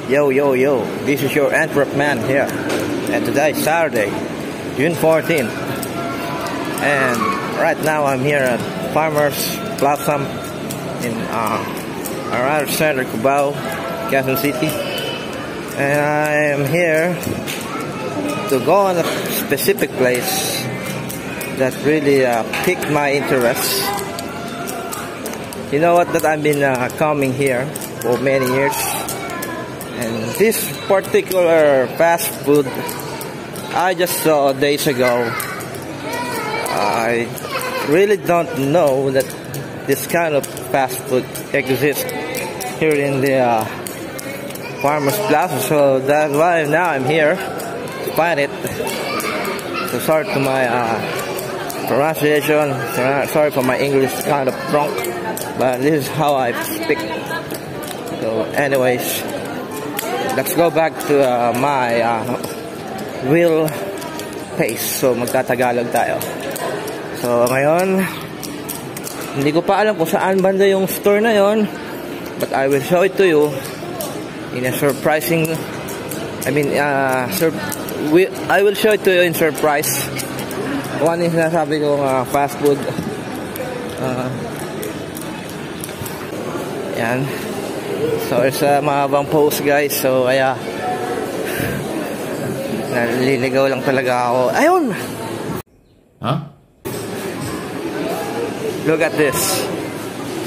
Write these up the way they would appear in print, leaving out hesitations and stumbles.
Yo, yo, yo, this is your Antwerp man here, and today is Saturday, June 14th, and right now I'm here at Farmers Blossom in around Center, Cubao, Quezon City, and I am here to go on a specific place that really piqued my interest. You know what, that I've been coming here for many years. And this particular fast food I just saw days ago. I really don't know that this kind of fast food exists here in the Farmers Plaza, so that's why now I'm here to find it. So sorry to my pronunciation, sorry for my English, kind of drunk, but this is how I speak. So anyways, let's go back to my real pace. So magtatagalog tayo. So ngayon, hindi ko pa alam kung saan banda yung store na yon, but I will show it to you in a surprising, I will show it to you in surprise. One is nasabi kong fast food. Yan. So it's mahabang post, guys. So kaya naliligaw lang talaga ako. Ayun! Huh? Look at this.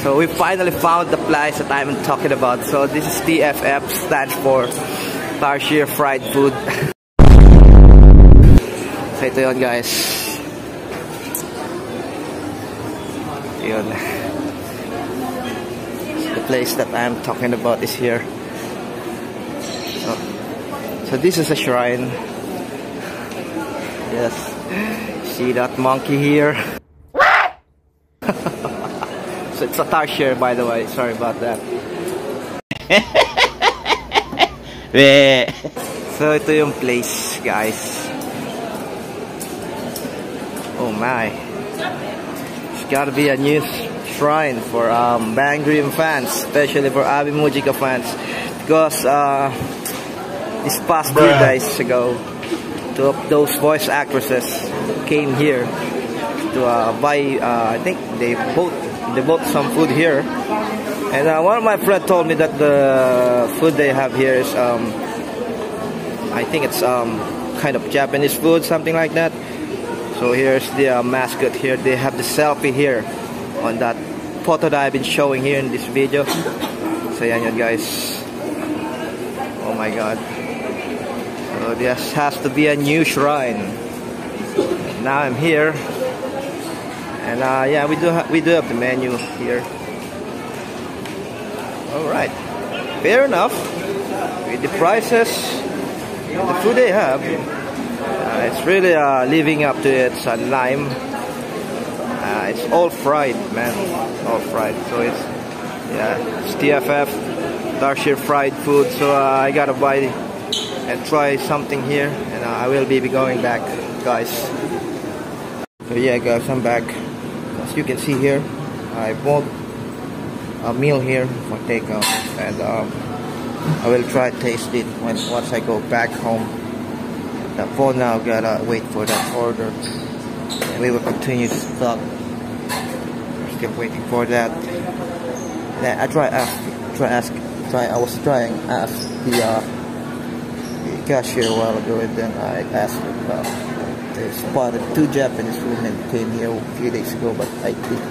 So we finally found the place that I'm talking about. So this is TFF, stands for Tarsier Fried Food. So ito yun, guys. Yun. The place that I'm talking about is here. So this is a shrine. Yes. See that monkey here? So it's a tarsier, by the way. Sorry about that. So ito yung place, guys. Oh my. It's gotta be a new shrine for Bang Dream fans, especially for Abby Mujica fans, because this past 2 days ago, 2 of those voice actresses came here to buy. I think they bought some food here, and one of my friends told me that the food they have here is I think it's kind of Japanese food, something like that. So here's the mascot here. They have the selfie here on that photo that I've been showing here in this video. So yan yun, guys. Oh my god. So this has to be a new shrine. Now I'm here, and yeah, we do have the menu here. All right, fair enough with the prices, the food they have. It's really living up to its lime. It's all fried, man, all fried. So it's, yeah, it's TFF, Tarsier Fried Food. So I gotta buy and try something here, and I will be going back, guys. So yeah, guys, I'm back. As you can see here, I bought a meal here for takeout, and I will try to taste it once I go back home. For now, gotta wait for that order, and we will continue to stock. We're still waiting for that. Then I was trying to ask the cashier a while ago, and then I asked her. They spotted 2 Japanese women came here a few days ago, but I think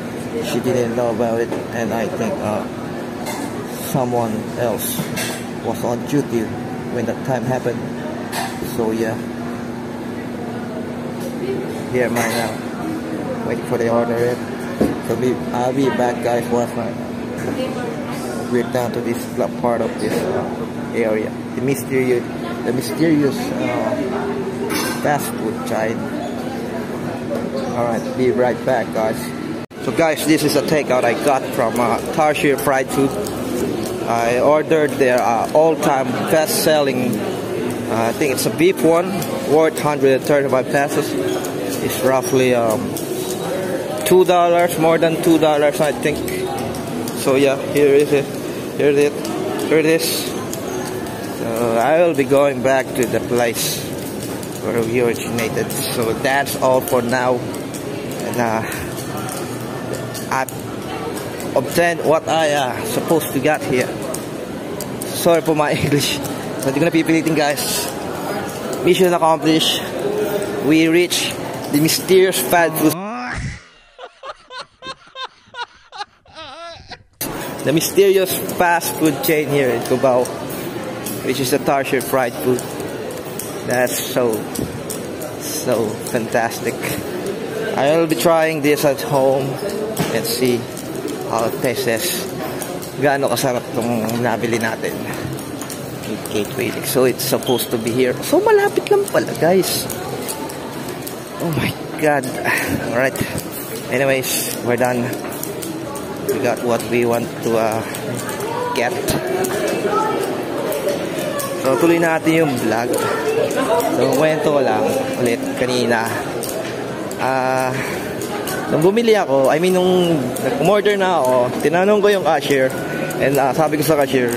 she didn't know about it, and I think someone else was on duty when that time happened. So yeah, here am I now, waiting for the order. So I'll be back, guys, once we're down to this part of this area, the mysterious fast food giant. Alright, be right back, guys. So guys, this is a takeout I got from Tarsier Fried Food. I ordered their all-time best-selling, I think it's a beef one, worth 135 pesos. It's roughly $2, more than $2, I think. So yeah, here it is. So I will be going back to the place where we originated. So that's all for now. And I obtained what I supposed to get here. Sorry for my English. Hindi ko na pipilitin, guys. Mission accomplished. We reached the mysterious fast food. The mysterious fast food chain here in Cubao, which is the Tarsier fried food. That's so fantastic. I will be trying this at home and see how it tastes. Gaano kasarap itong nabili natin. Gateway. So it's supposed to be here. So malapit lang pala, guys. Oh my God. Alright. Anyways, we're done. We got what we want to get. So tuloy natin yung vlog. So kwento ko lang ulit kanina. Nung bumili ako, I mean nung nag-order na ako, tinanong ko yung cashier and sabi ko sa cashier,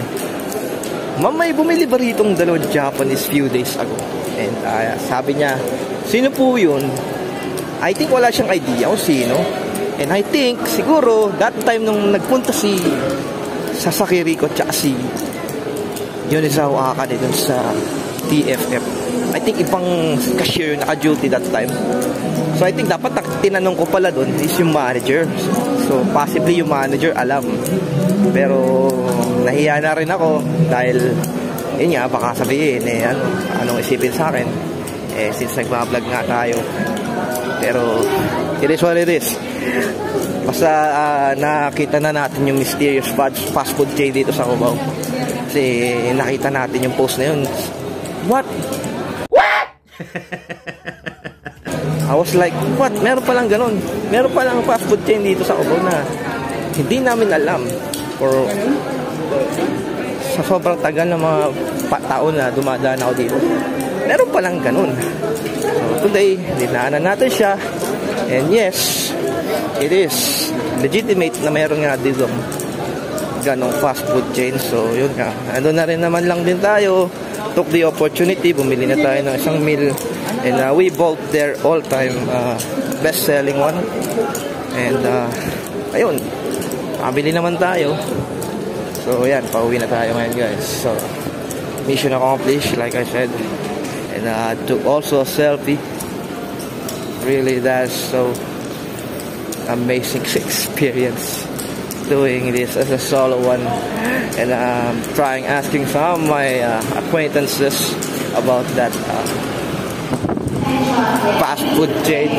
"Ma'am, may bumili ba ritong dalawang Japanese few days ago?" And sabi niya, "Sino po yun?" I think wala siyang idea kung sino. And I think, siguro, that time nung nagpunta si Sasaki Rico tsaka si Yonizawa Akane dun sa TFF, I think ibang cashier naka-duty that time. So I think dapat tinanong ko pala dun is yung manager. So possibly yung manager alam. Pero nahiya na rin ako dahil yun nga, baka sabihin anong isipin sa akin. Since nagbablog nga tayo. Pero it is what it is. Basta nakita na natin yung mysterious fast food chain dito sa Cubao. Kasi nakita natin yung post na yun. What? I was like, what? Meron palang ganun. Meron palang fast food chain dito sa Cubao na hindi namin alam. Or sa sobrang tagal na mga taon na dumadaan ako dito, meron palang ganun. So today, dinaanan natin siya. And yes, it is legitimate na meron nga dito ganong fast food chain. So yun nga, ando na rin naman lang din tayo. Took the opportunity, bumili na tayo ng isang meal. And we bought their all-time best-selling one. And ayun, mabili naman tayo. So yan, pauwi na tayo ngayon, guys. So mission accomplished, like I said. And took also a selfie. Really, that's so amazing experience doing this as a solo one. And trying asking some of my acquaintances about that fast food chain.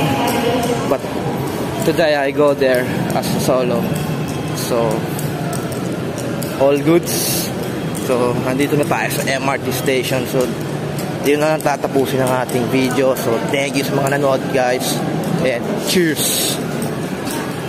But today I go there as a solo. So all goods. So nandito na tayo sa MRT station. So yun na lang tatapusin ang ating video. So thank you sa mga nanood, guys, and cheers.